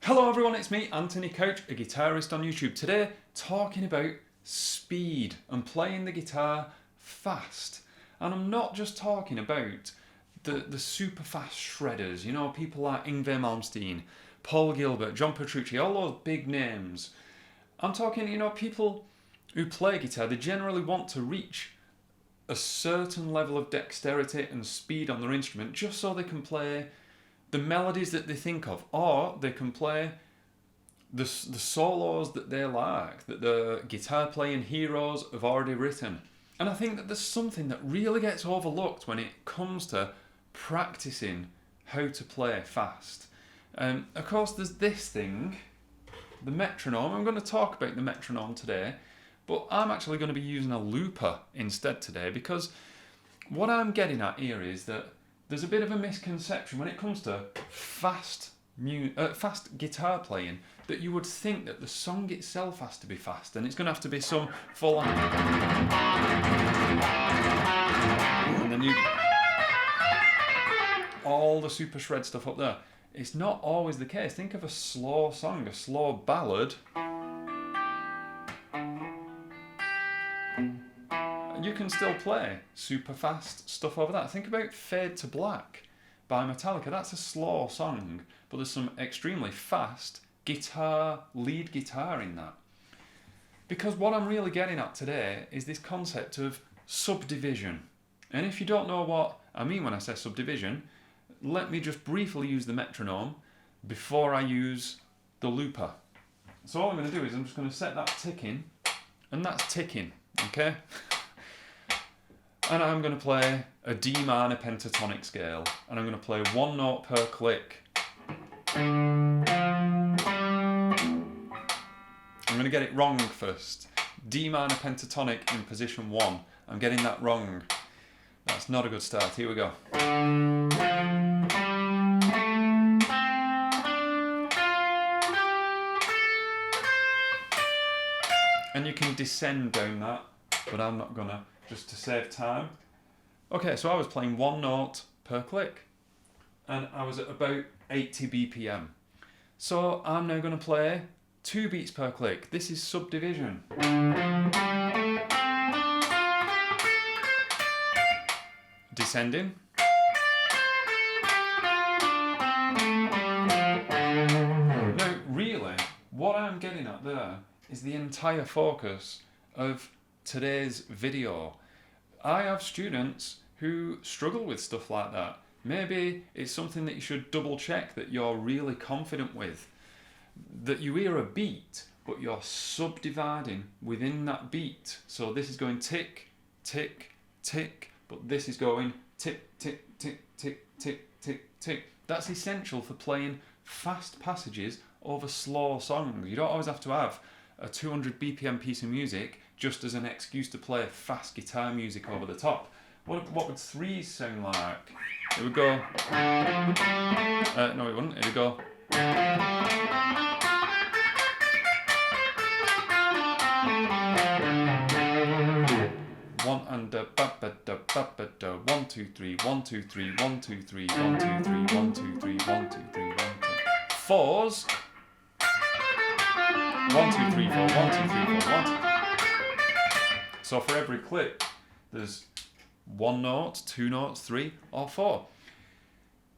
Hello everyone, it's me, Anthony Couch, a guitarist on YouTube. Today, talking about speed and playing the guitar fast. And I'm not just talking about the super fast shredders, you know, people like Yngwie Malmsteen, Paul Gilbert, John Petrucci, all those big names. I'm talking, you know, people who play guitar, they generally want to reach a certain level of dexterity and speed on their instrument just so they can play the melodies that they think of, or they can play the solos that they like, that the guitar playing heroes have already written. And I think that there's something that really gets overlooked when it comes to practicing how to play fast. Of course, there's this thing, the metronome. I'm going to talk about the metronome today, but I'm actually going to be using a looper instead today, because what I'm getting at here is that there's a bit of a misconception when it comes to fast guitar playing, that you would think that the song itself has to be fast and it's going to have to be some full on, and then you all the super shred stuff up there. It's not always the case. Think of a slow song, a slow ballad. You can still play super fast stuff over that. Think about Fade to Black by Metallica. That's a slow song, but there's some extremely fast lead guitar in that. Because what I'm really getting at today is this concept of subdivision. And if you don't know what I mean when I say subdivision, let me just briefly use the metronome before I use the looper. So all I'm going to do is I'm just going to set that ticking, and that's ticking, okay? And I'm going to play a D minor pentatonic scale, and I'm going to play one note per click. I'm going to get it wrong first. D minor pentatonic in position 1. I'm getting that wrong. That's not a good start. Here we go. And you can descend down that, but I'm not gonna, just to save time. Okay, so I was playing one note per click, and I was at about 80 BPM. So I'm now gonna play 2 beats per click. This is subdivision. Descending. Now, really, what I'm getting at there is the entire focus of today's video. I have students who struggle with stuff like that. Maybe it's something that you should double check that you're really confident with. That you hear a beat, but you're subdividing within that beat. So this is going tick, tick, tick, but this is going tick, tick, tick, tick, tick, tick, tick. That's essential for playing fast passages over slow songs. You don't always have to have a 200 BPM piece of music just as an excuse to play fast guitar music over the top. What would 3s sound like? It would go... no, it wouldn't. It would go... One and da ba ba da ba ba da. 1 2 3 1 2 3 1 2 3 1 2 3 1 2 3 1 2 3 1 2. 4s. 1 2 3 4 1 2 3 4 1 2. So for every click, there's 1 note, 2 notes, 3 or 4.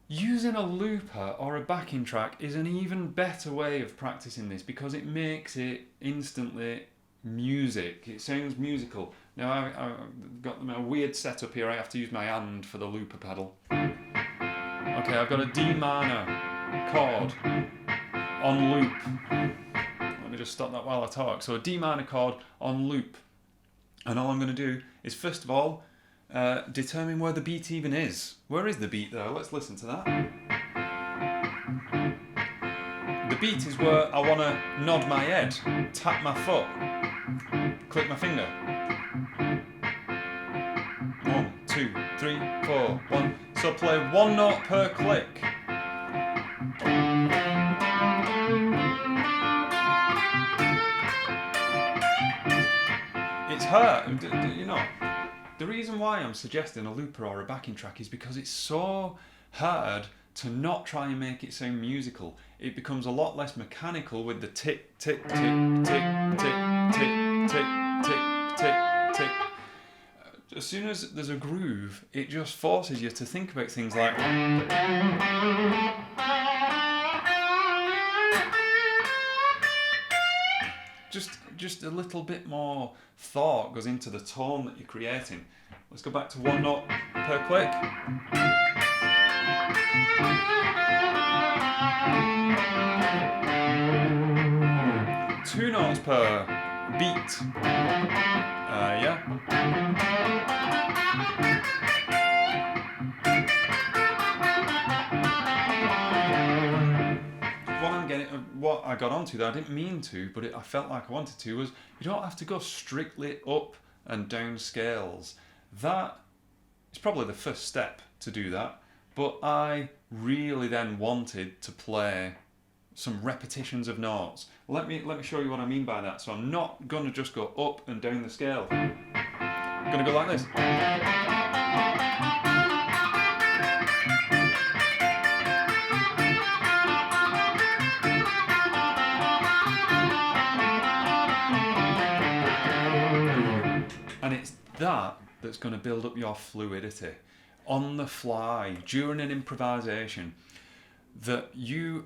Using a looper or a backing track is an even better way of practicing this, because it makes it instantly music. It sounds musical. Now I've got a weird setup here. I have to use my hand for the looper pedal. Okay, I've got a D minor chord on loop. Let me just stop that while I talk. So a D minor chord on loop. And all I'm going to do is, first of all, determine where the beat even is. Where is the beat though? Let's listen to that. The beat is where I want to nod my head, tap my foot, click my finger. 1 2 3 4 1. So play 1 note per click. It's hurt. You know, the reason why I'm suggesting a looper or a backing track is because it's so hard to not try and make it sound musical. It becomes a lot less mechanical with the tick, tick, tick, tick, tick, tick, tick, tick, tick, tick. As soon as there's a groove, it just forces you to think about things like just a little bit more thought goes into the tone that you're creating. Let's go back to 1 note per click. Two notes per beat. Yeah. What I got onto that I didn't mean to, but I felt like I wanted to, was you don't have to go strictly up and down scales. That is probably the first step to do that, but I really then wanted to play some repetitions of notes. Let me show you what I mean by that. So I'm not going to just go up and down the scale. I'm going to go like this. And it's that's going to build up your fluidity on the fly during an improvisation. That your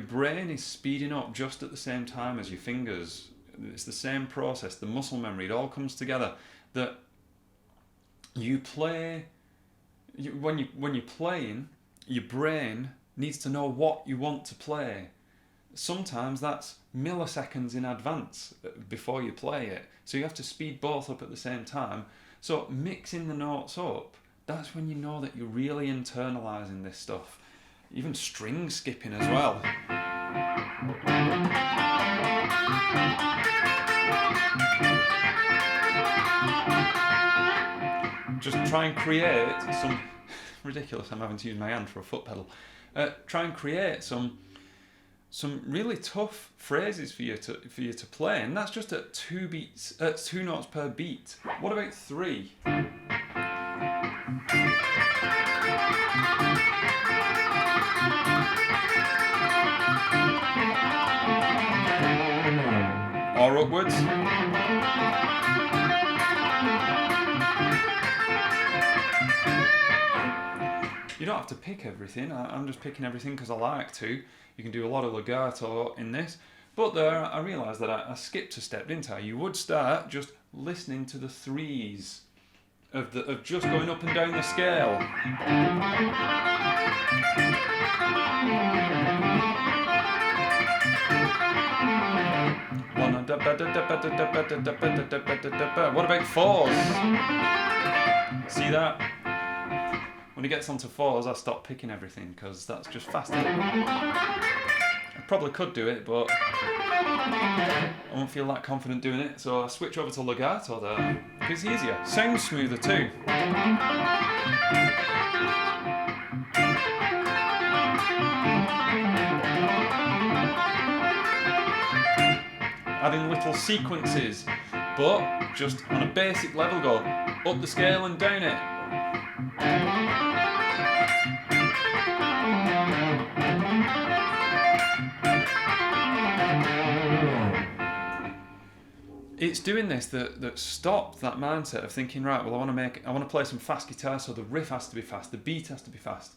brain is speeding up just at the same time as your fingers. It's the same process, the muscle memory, it all comes together. That you play, when you're playing, your brain needs to know what you want to play. Sometimes that's milliseconds in advance before you play it. So you have to speed both up at the same time. So mixing the notes up, that's when you know that you're really internalising this stuff. Even string skipping as well. Just try and create some... Ridiculous, I'm having to use my hand for a foot pedal. Try and create some really tough phrases for you to play, and that's just at 2 notes per beat. What about 3? Or upwards. You don't have to pick everything. I'm just picking everything because I like to. You can do a lot of legato in this. But there, I realised that I skipped a step, didn't I? You would start just listening to the 3s of just going up and down the scale. What about 4s? See that? When it gets onto 4s, I stop picking everything because that's just faster. I probably could do it, but I won't feel that confident doing it, so I switch over to legato there. It's easier. Sounds smoother too. Adding little sequences, but just on a basic level, go up the scale and down it. It's doing this that stopped that mindset of thinking, right, well, I want to play some fast guitar, so the riff has to be fast, the beat has to be fast.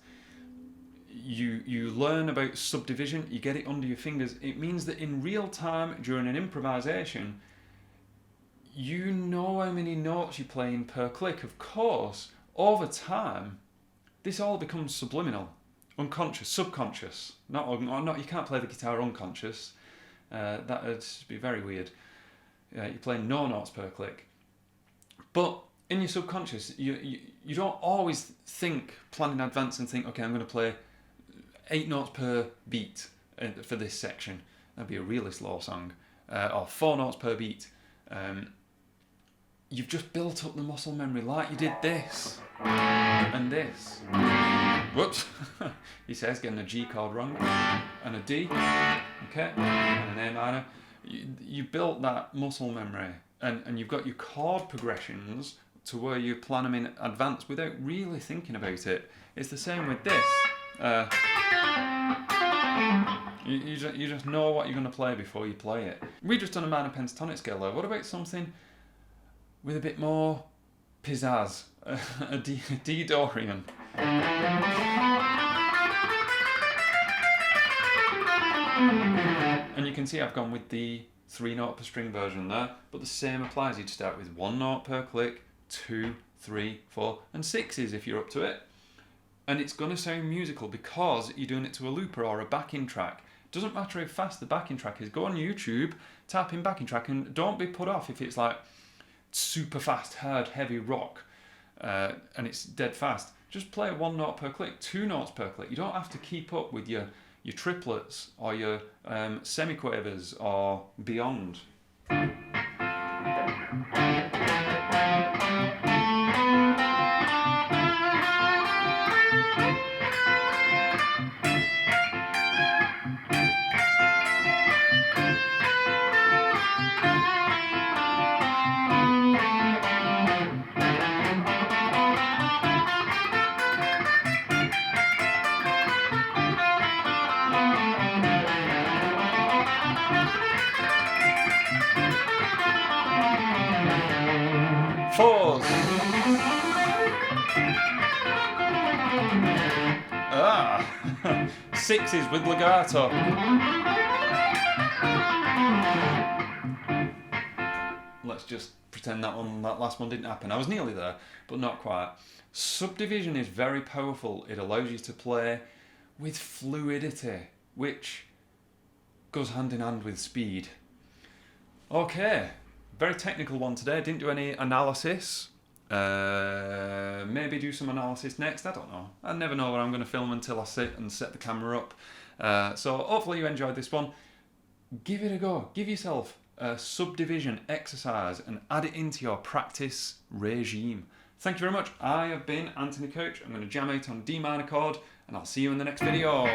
You learn about subdivision, you get it under your fingers. It means that in real time, during an improvisation, you know how many notes you're playing per click. Of course, over time, this all becomes subliminal, unconscious, subconscious. Not you can't play the guitar unconscious. That would be very weird. You're playing no notes per click. But in your subconscious, you don't always plan in advance and think, okay, I'm going to play 8 notes per beat for this section. That'd be a really slow song. Or 4 notes per beat. You've just built up the muscle memory like you did this and this. Whoops, he says, getting a G chord wrong. And a D, okay, and an A minor. You built that muscle memory and you've got your chord progressions to where you plan them in advance without really thinking about it. It's the same with this. You just know what you're going to play before you play it. We've just done a minor pentatonic scale there. What about something with a bit more pizzazz? A D Dorian. And you can see I've gone with the 3 note per string version there, but the same applies. You'd start with 1 note per click, 2, 3, 4, and 6s if you're up to it. And it's going to sound musical because you're doing it to a looper or a backing track. Doesn't matter how fast the backing track is. Go on YouTube, type in backing track, and don't be put off if it's like super fast, hard, heavy rock, and it's dead fast. Just play 1 note per click, 2 notes per click. You don't have to keep up with your triplets or your semiquavers or beyond. Fours. Sixes with legato. Let's just pretend that last one didn't happen. I was nearly there, but not quite. Subdivision is very powerful. It allows you to play with fluidity, which goes hand in hand with speed. Okay. Very technical one today. Didn't do any analysis. Maybe do some analysis next. I don't know. I never know what I'm going to film until I sit and set the camera up. So hopefully you enjoyed this one. Give it a go. Give yourself a subdivision exercise and add it into your practice regime. Thank you very much. I have been Anthony Couch. I'm going to jam out on D minor chord, and I'll see you in the next video.